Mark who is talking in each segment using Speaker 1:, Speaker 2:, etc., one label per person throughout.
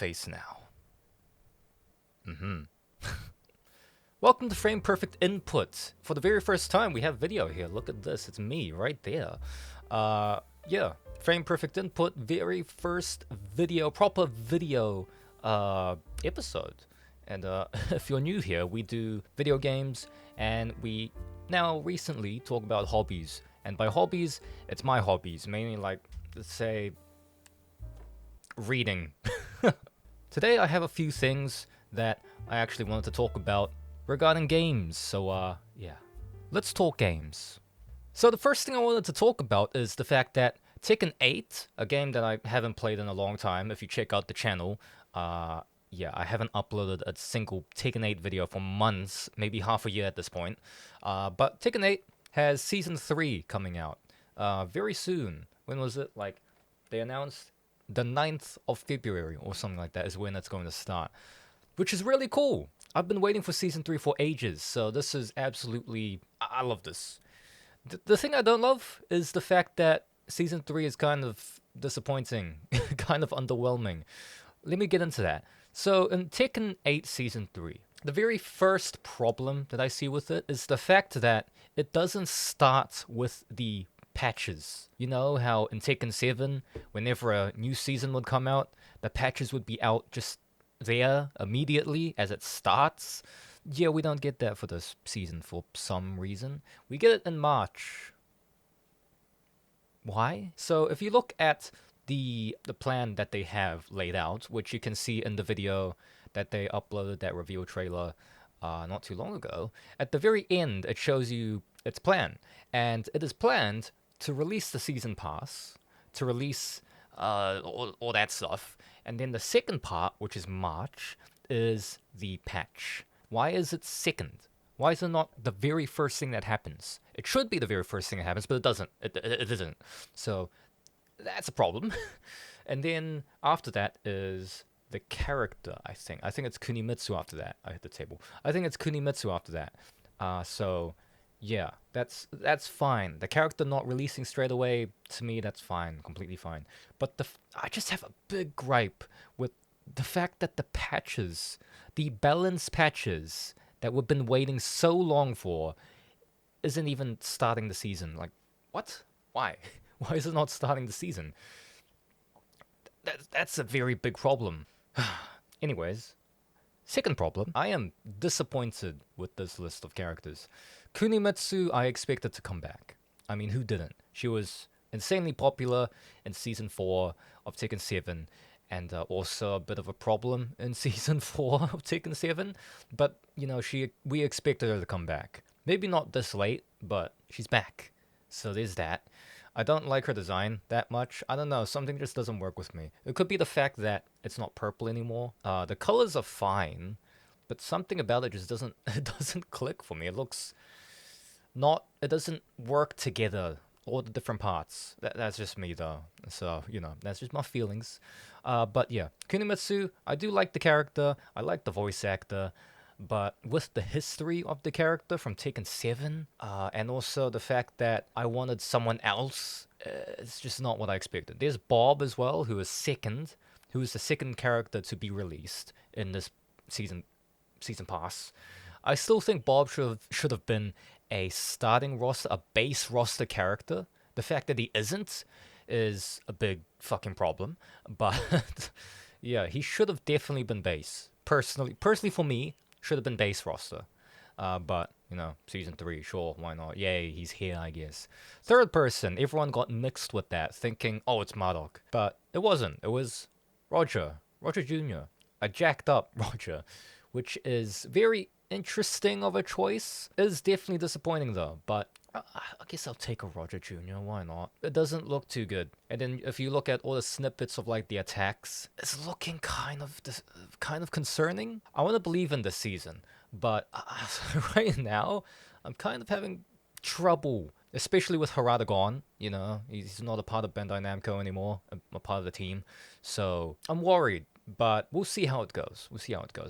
Speaker 1: face now. Welcome to Frame Perfect Input. For the very first time, we have video here. Look at this. It's me right there. Yeah. Frame Perfect Input, very first video, proper video episode. And if you're new here, we do video games, and we now recently talk about hobbies. And by hobbies, it's my hobbies, mainly like, let's say, reading. Today I have a few things that I actually wanted to talk about regarding games, so yeah. Let's talk games. So the first thing I wanted to talk about is the fact that Tekken 8, a game that I haven't played in a long time, if you check out the channel, yeah, I haven't uploaded a single Tekken 8 video for months, maybe half a year at this point, but Tekken 8 has Season 3 coming out very soon. When was it? Like, they announced the 9th of February or something like that is when it's going to start, which is really cool. I've been waiting for Season 3 for ages, so this is absolutely... I love this. The thing I don't love is the fact that Season 3 is kind of disappointing, kind of underwhelming. Let me get into that. So in Tekken 8 Season 3, the very first problem that I see with it is the fact that it doesn't start with the patches. You know how in Tekken 7, whenever a new season would come out, the patches would be out just there immediately as it starts? Yeah, we don't get that for this season for some reason. We get it in March. Why? So if you look at the plan that they have laid out, which you can see in the video that they uploaded, that reveal trailer not too long ago, at the very end it shows you its plan. And it is planned to release the season pass, to release all that stuff, and then the second part, which is March, is the patch. Why is it second? Why is it not the very first thing that happens? It should be the very first thing that happens, but it doesn't. It isn't. So that's a problem. And then after that is the character, I think. I think it's Kunimitsu after that. I hit the table. I think it's Kunimitsu after that. So yeah, that's fine. The character not releasing straight away, to me, that's fine, completely fine. But I just have a big gripe with the fact that the patches, the balance patches that we've been waiting so long for, isn't even starting the season. Like, what? Why? Why is it not starting the season? That's a very big problem. Anyways, second problem, I am disappointed with this list of characters. Kunimitsu, I expected to come back. I mean, who didn't? She was insanely popular in Season 4 of Tekken 7, and also a bit of a problem in Season 4 of Tekken 7. But, you know, we expected her to come back. Maybe not this late, but she's back. So there's that. I don't like her design that much. I don't know, something just doesn't work with me. It could be the fact that it's not purple anymore. The colors are fine, but something about it just doesn't click for me. It looks not, it doesn't work together, all the different parts. That's just me though. So, you know, that's just my feelings. But yeah, Kunimitsu, I do like the character. I like the voice actor. But with the history of the character from Tekken 7, and also the fact that I wanted someone else, it's just not what I expected. There's Bob as well, who is the second character to be released in this season pass. I still think Bob should have been a starting roster, a base roster character. The fact that he isn't is a big fucking problem. But yeah, he should have definitely been base. Personally for me, should have been base roster. But, you know, Season 3, sure, why not? Yay, he's here, I guess. Third person, everyone got mixed with that, thinking, oh, it's Marduk. But it wasn't. It was Roger Jr., a jacked up Roger, which is very interesting of a choice. It is definitely disappointing, though, but I guess I'll take a Roger Jr., why not? It doesn't look too good. And then if you look at all the snippets of like the attacks, it's looking kind of concerning. I want to believe in this season, but right now, I'm kind of having trouble, especially with Harada gone. You know, he's not a part of Bandai Namco anymore, a part of the team. So I'm worried, but we'll see how it goes.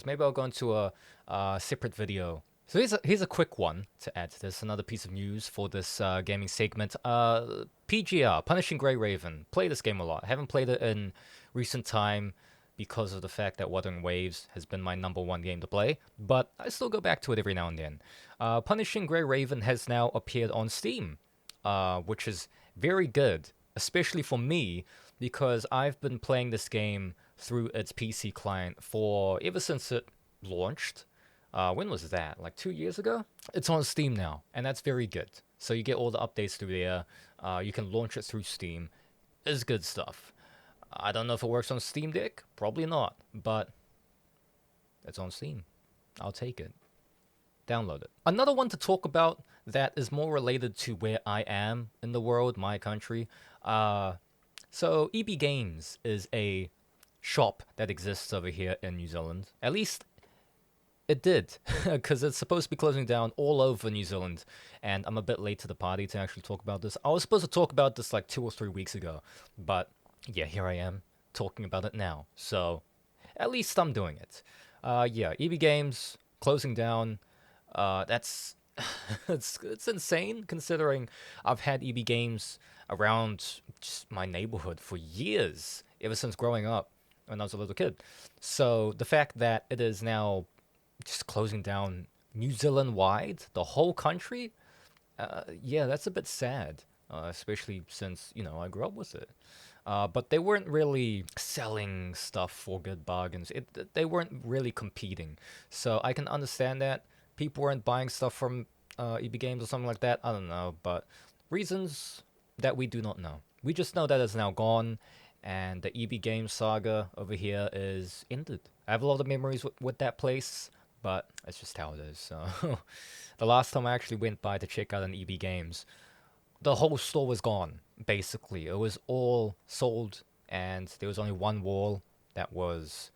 Speaker 1: Maybe I'll go into a separate video. So here's a quick one to add to this. Another piece of news for this gaming segment. PGR, Punishing Grey Raven. Play this game a lot. Haven't played it in recent time because of the fact that Wuthering Waves has been my #1 game to play, but I still go back to it every now and then. Punishing Grey Raven has now appeared on Steam, which is very good, especially for me, because I've been playing this game through its PC client for ever since it launched. When was that? Like 2 years ago? It's on Steam now, and that's very good. So you get all the updates through there. You can launch it through Steam. It's good stuff. I don't know if it works on Steam Deck. Probably not, but it's on Steam. I'll take it. Download it. Another one to talk about that is more related to where I am in the world, my country. So EB Games is a shop that exists over here in New Zealand. At least it did, because it's supposed to be closing down all over New Zealand, and I'm a bit late to the party to actually talk about this. I was supposed to talk about this like 2 or 3 weeks ago, but yeah, here I am talking about it now. So at least I'm doing it. Yeah, EB Games closing down. That's it's insane considering I've had EB Games around just my neighborhood for years, ever since growing up when I was a little kid. So the fact that it is now just closing down New Zealand wide, the whole country, yeah, that's a bit sad, especially since, I grew up with it. But they weren't really selling stuff for good bargains. They weren't really competing. So I can understand that. People weren't buying stuff from EB Games or something like that. I don't know, but reasons that we do not know. We just know that it's now gone, and the EB Games saga over here is ended. I have a lot of memories with that place, but it's just how it is. So the last time I actually went by to check out an EB Games, the whole store was gone, basically. It was all sold, and there was only one wall that was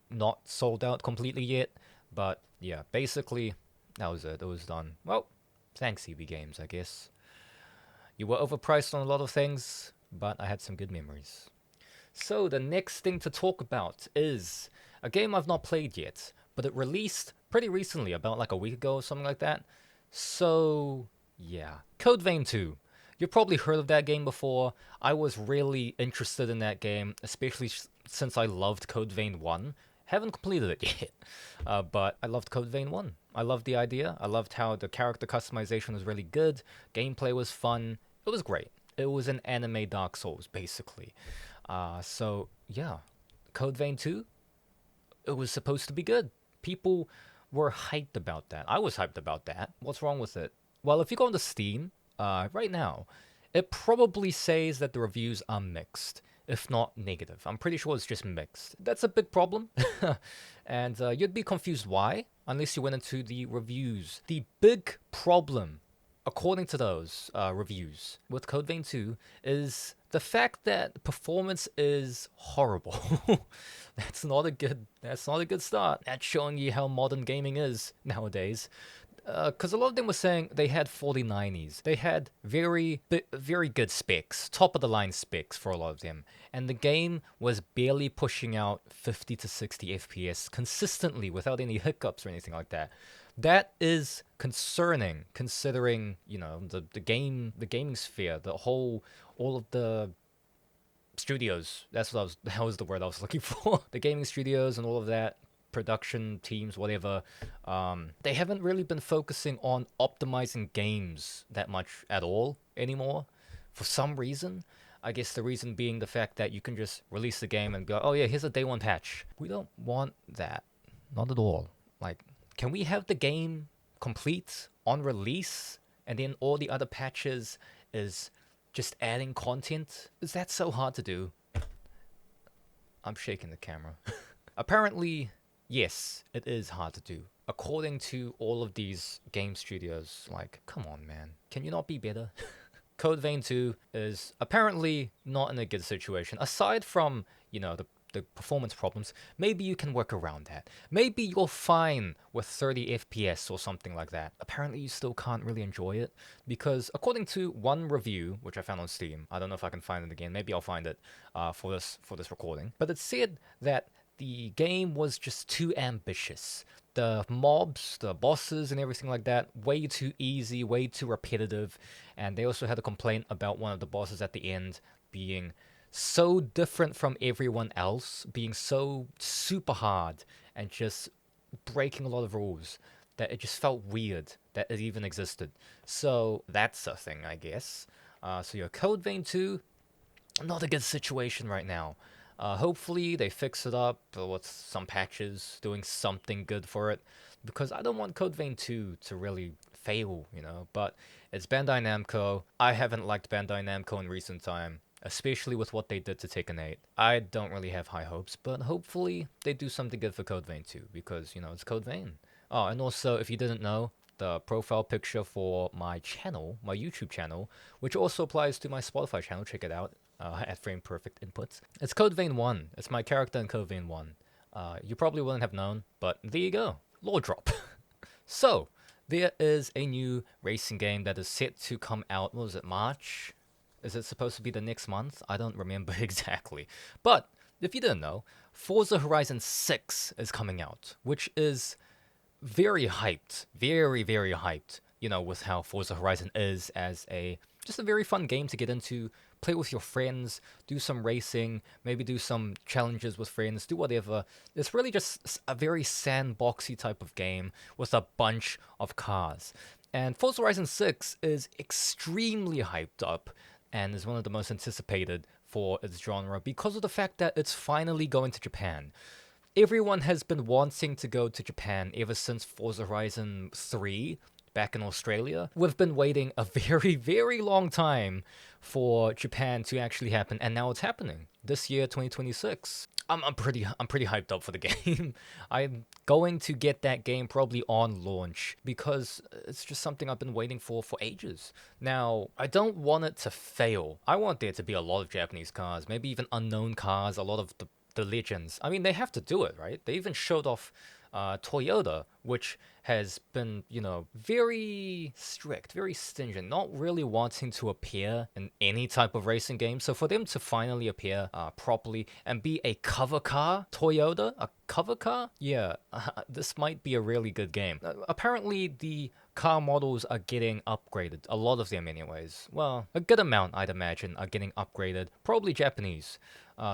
Speaker 1: not sold out completely yet. But yeah, basically, that was it. It was done. Well, thanks, EB Games, I guess. You were overpriced on a lot of things, but I had some good memories. So the next thing to talk about is a game I've not played yet, but it released pretty recently, about like a week ago or something like that. So yeah, Code Vein 2. You've probably heard of that game before. I was really interested in that game, especially since I loved Code Vein 1. Haven't completed it yet, but I loved Code Vein 1. I loved the idea. I loved how the character customization was really good. Gameplay was fun. It was great. It was an anime Dark Souls, basically. So, yeah. Code Vein 2, it was supposed to be good. People were hyped about that. I was hyped about that. What's wrong with it? Well, if you go into Steam, right now, it probably says that the reviews are mixed, if not negative. I'm pretty sure it's just mixed. That's a big problem, and you'd be confused why, unless you went into the reviews. The big problem, according to those reviews, with Code Vein 2 is the fact that performance is horrible. That's not a good start. That's showing you how modern gaming is nowadays. Because a lot of them were saying they had 4090s. They had very good specs, top of the line specs for a lot of them. And the game was barely pushing out 50 to 60 FPS consistently without any hiccups or anything like that. That is concerning, considering, the gaming sphere, all of the studios. That was the word I was looking for. The gaming studios and all of that, production teams, whatever, they haven't really been focusing on optimizing games that much at all anymore. For some reason, I guess the reason being the fact that you can just release the game and go, oh yeah, here's a day one patch. We don't want that. Not at all. Like, can we have the game complete on release, and then all the other patches is just adding content? Is that so hard to do? I'm shaking the camera. Apparently, yes, it is hard to do. According to all of these game studios, like, come on, man. Can you not be better? Code Vein 2 is apparently not in a good situation. Aside from, the performance problems, maybe you can work around that. Maybe you're fine with 30 FPS or something like that. Apparently you still can't really enjoy it, because according to one review, which I found on Steam, I don't know if I can find it again, maybe I'll find it for this recording, but it said that the game was just too ambitious. The mobs, the bosses and everything like that, way too easy, way too repetitive, and they also had a complaint about one of the bosses at the end being so different from everyone else, being so super hard and just breaking a lot of rules that it just felt weird that it even existed. So that's a thing, I guess. So your Code Vein 2, not a good situation right now. Hopefully they fix it up with some patches, doing something good for it, because I don't want Code Vein 2 to really fail, you know. But it's Bandai Namco. I haven't liked Bandai Namco in recent time, especially with what they did to Tekken 8. I don't really have high hopes, but hopefully they do something good for Code Vein 2, because, you know, it's Code Vein. Oh, and also, if you didn't know, the profile picture for my channel, my YouTube channel, which also applies to my Spotify channel, check it out, at Frame Perfect Inputs. It's Code Vein 1. It's my character in Code Vein 1. You probably wouldn't have known, but there you go. Lore drop. So, there is a new racing game that is set to come out, what was it, March? Is it supposed to be the next month? I don't remember exactly. But, if you didn't know, Forza Horizon 6 is coming out, which is very hyped, very, very hyped, you know, with how Forza Horizon is as a just a very fun game to get into, play with your friends, do some racing, maybe do some challenges with friends, do whatever. It's really just a very sandboxy type of game with a bunch of cars. And Forza Horizon 6 is extremely hyped up and is one of the most anticipated for its genre because of the fact that it's finally going to Japan. Everyone has been wanting to go to Japan ever since Forza Horizon 3 back in Australia. We've been waiting a very, very long time for Japan to actually happen, and now it's happening this year, 2026. I'm pretty hyped up for the game. I'm going to get that game probably on launch because it's just something I've been waiting for ages. Now, I don't want it to fail. I want there to be a lot of Japanese cars, maybe even unknown cars, a lot of the legends. I mean, they have to do it, right? They even showed off Toyota, which has been, you know, very strict, very stringent, not really wanting to appear in any type of racing game. So for them to finally appear properly and be a cover car, Toyota, a cover car, yeah, this might be a really good game. Apparently, the car models are getting upgraded. A lot of them, anyways. Well, a good amount, I'd imagine, are getting upgraded. Probably Japanese.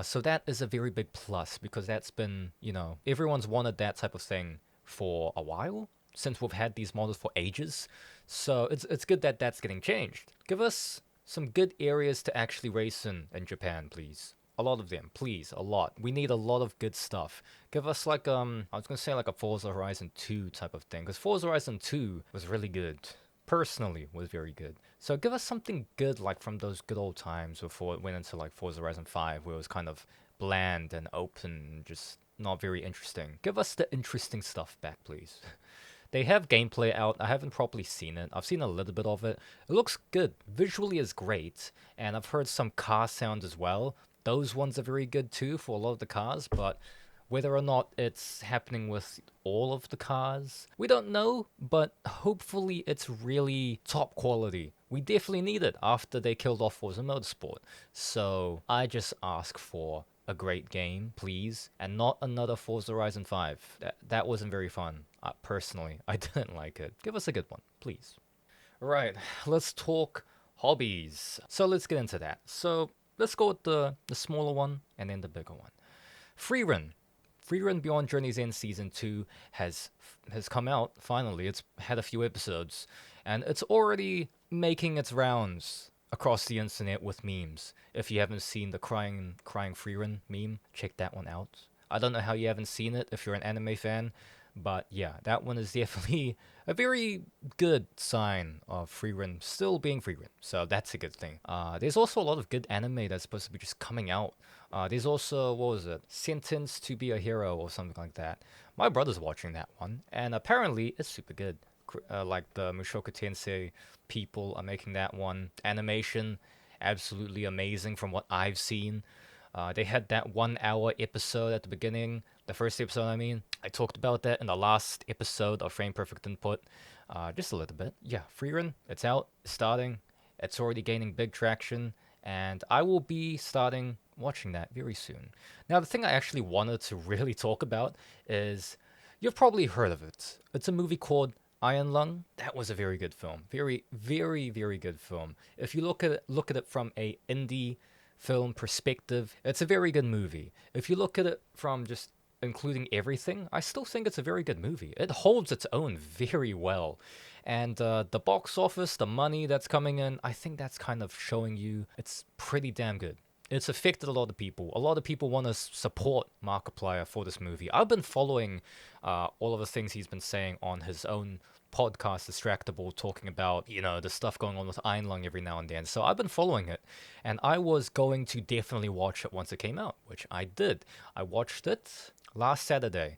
Speaker 1: So that is a very big plus because that's been, you know, everyone's wanted that type of thing for a while since we've had these models for ages. So it's good that that's getting changed. Give us some good areas to actually race in Japan, please. A lot of them, please, a lot. We need a lot of good stuff. Give us like I was gonna say like a Forza Horizon 2 type of thing, because Forza Horizon 2 was really good. Personally, was very good. So give us something good like from those good old times before it went into like Forza Horizon 5, where it was kind of bland and open, just not very interesting. Give us the interesting stuff back, please. They have gameplay out. I haven't properly seen it. I've seen a little bit of it. It looks good. Visually is great. And I've heard some car sounds as well. Those ones are very good too for a lot of the cars, but whether or not it's happening with all of the cars, we don't know, but hopefully it's really top quality. We definitely need it after they killed off Forza Motorsport. So I just ask for a great game, please, and not another Forza Horizon 5. That wasn't very fun. Personally, I didn't like it. Give us a good one, please. Right, let's talk hobbies. So let's get into that. So let's go with the smaller one and then the bigger one. Frieren. Frieren Beyond Journey's End Season 2 has come out, finally. It's had a few episodes, and it's already making its rounds across the internet with memes. If you haven't seen the crying Frieren meme, check that one out. I don't know how you haven't seen it if you're an anime fan, but yeah, that one is definitely a very good sign of Frieren still being Frieren, so that's a good thing. There's also a lot of good anime that's supposed to be just coming out. There's also, what was it? Sentenced to be a Hero or something like that. My brother's watching that one, and apparently it's super good. Like the Mushoku Tensei people are making that one. Animation, absolutely amazing from what I've seen. They had that 1 hour episode at the beginning, the first episode I mean. I talked about that in the last episode of Frame Perfect Input, just a little bit. Yeah, Frieren, it's out, it's starting, it's already gaining big traction, and I will be starting watching that very soon. Now, the thing I actually wanted to really talk about is, you've probably heard of it. It's a movie called Iron Lung. That was a very good film. Very, very, very good film. If you look at it from a indie film perspective, it's a very good movie. If you look at it from just including everything, I still think it's a very good movie. It holds its own very well. And the box office, the money that's coming in, I think that's kind of showing you it's pretty damn good. It's affected a lot of people. A lot of people want to support Markiplier for this movie. I've been following all of the things he's been saying on his own podcast, Distractable, talking about, the stuff going on with Iron Lung every now and then. So I've been following it, and I was going to definitely watch it once it came out, which I did. I watched it last Saturday.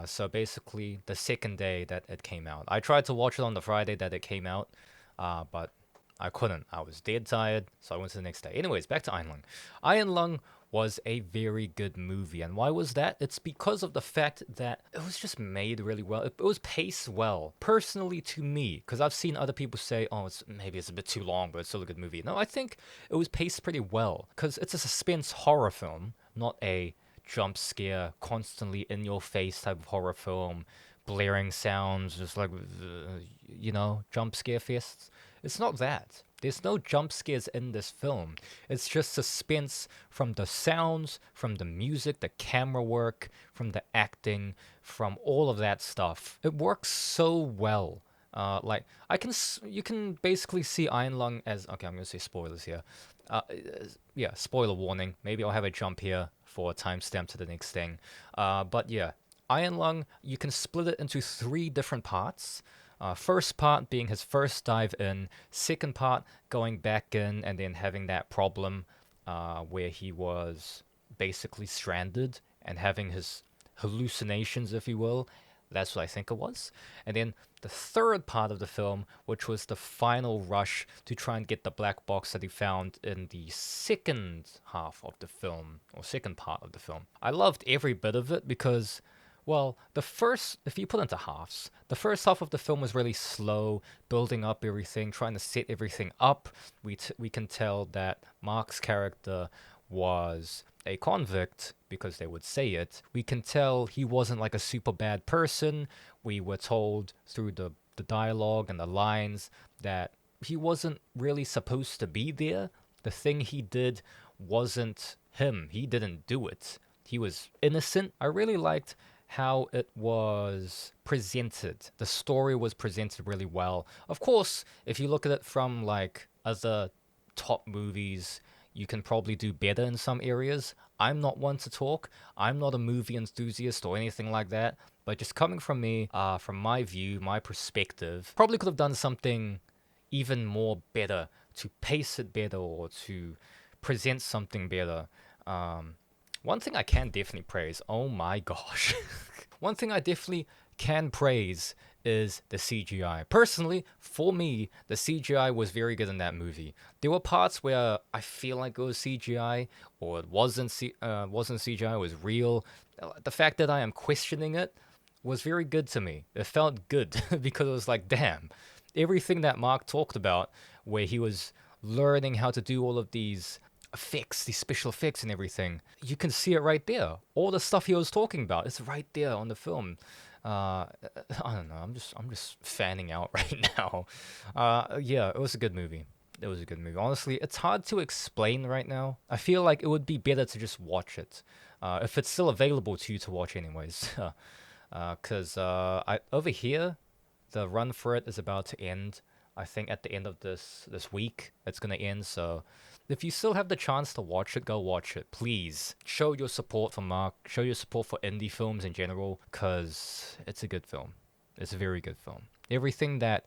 Speaker 1: So basically, the second day that it came out. I tried to watch it on the Friday that it came out, but I couldn't. I was dead tired, so I went to the next day. Anyways, back to Iron Lung. Iron Lung was a very good movie, and why was that? It's because of the fact that it was just made really well. It was paced well, personally to me, because I've seen other people say, "Oh, maybe it's a bit too long, but it's still a good movie." No, I think it was paced pretty well, because it's a suspense horror film, not a jump scare, constantly in your face type of horror film, blaring sounds, just like, jump scare fests. It's not that. There's no jump scares in this film. It's just suspense from the sounds, from the music, the camera work, from the acting, from all of that stuff. It works so well. You can basically see Iron Lung as, okay, I'm gonna say spoilers here. Yeah, spoiler warning. Maybe I'll have a jump here for a timestamp to the next thing. But yeah, Iron Lung, you can split it into 3 different parts. First part being his first dive in, second part going back in and then having that problem where he was basically stranded and having his hallucinations, if you will. That's what I think it was. And then the third part of the film, which was the final rush to try and get the black box that he found in the second half of the film, or second part of the film. I loved every bit of it because, well, if you put into halves, the first half of the film was really slow, building up everything, trying to set everything up. We can tell that Mark's character was a convict because they would say it. We can tell he wasn't like a super bad person. We were told through the dialogue and the lines that he wasn't really supposed to be there. The thing he did wasn't him. He didn't do it. He was innocent. I really liked how it was presented. The story was presented really well. Of course, if you look at it from like other top movies, you can probably do better in some areas. I'm not one to talk. I'm not a movie enthusiast or anything like that. But just coming from me, from my view, my perspective, probably could have done something even more better to pace it better or to present something better. One thing I can definitely praise, oh my gosh. One thing I definitely can praise is the CGI. Personally, for me, the CGI was very good in that movie. There were parts where I feel like it was CGI or it wasn't CGI, it was real. The fact that I am questioning it was very good to me. It felt good because it was like, damn, everything that Mark talked about where he was learning how to do all of these effects, these special effects and everything, you can see it right there. All the stuff he was talking about is right there on the film. I don't know. I'm just fanning out right now. Yeah, it was a good movie. It was a good movie. Honestly, it's hard to explain right now. I feel like it would be better to just watch it, if it's still available to you to watch, anyways. Because I over here, the run for it is about to end. I think at the end of this week, it's gonna end. So if you still have the chance to watch it, go watch it. Please show your support for Mark. Show your support for indie films in general, because it's a good film. It's a very good film. Everything that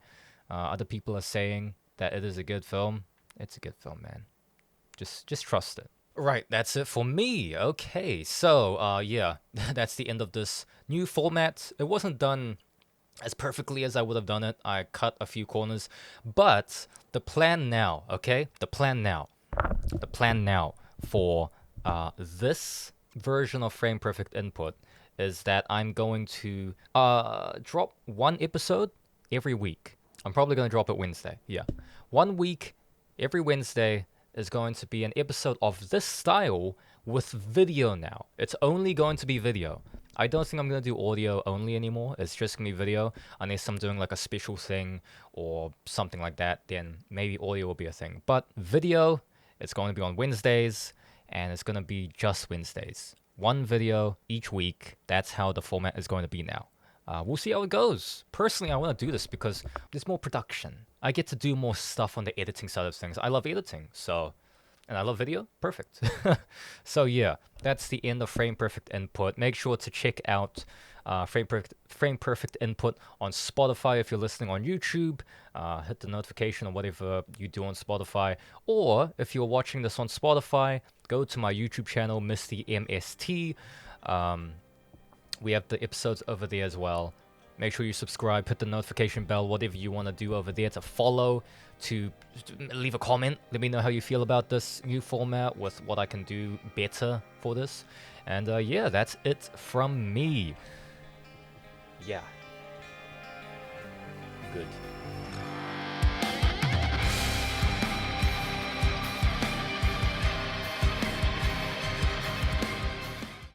Speaker 1: other people are saying that it is a good film, it's a good film, man. Just trust it. Right, that's it for me. Okay, so yeah, that's the end of this new format. It wasn't done as perfectly as I would have done it. I cut a few corners, but the plan now, okay? The plan now for this version of Frame Perfect Input is that I'm going to drop one episode every week. I'm probably going to drop it Wednesday. Yeah. 1 week, every Wednesday is going to be an episode of this style with video now. It's only going to be video. I don't think I'm going to do audio only anymore. It's just going to be video. Unless I'm doing like a special thing or something like that, then maybe audio will be a thing. But video It's going to be on Wednesdays, and it's going to be just Wednesdays. One video each week. That's how the format is going to be now. We'll see how it goes. Personally, I want to do this because there's more production. I get to do more stuff on the editing side of things. I love editing, and I love video. Perfect. So yeah, that's the end of Frame Perfect Input. Make sure to check out Frame Perfect Input on Spotify if you're listening on YouTube. Hit the notification or whatever you do on Spotify. Or if you're watching this on Spotify, go to my YouTube channel, Misty MST. We have the episodes over there as well. Make sure you subscribe, hit the notification bell, whatever you want to do over there, to follow, to leave a comment. Let me know how you feel about this new format, with what I can do better for this. And yeah, that's it from me. Yeah. Good.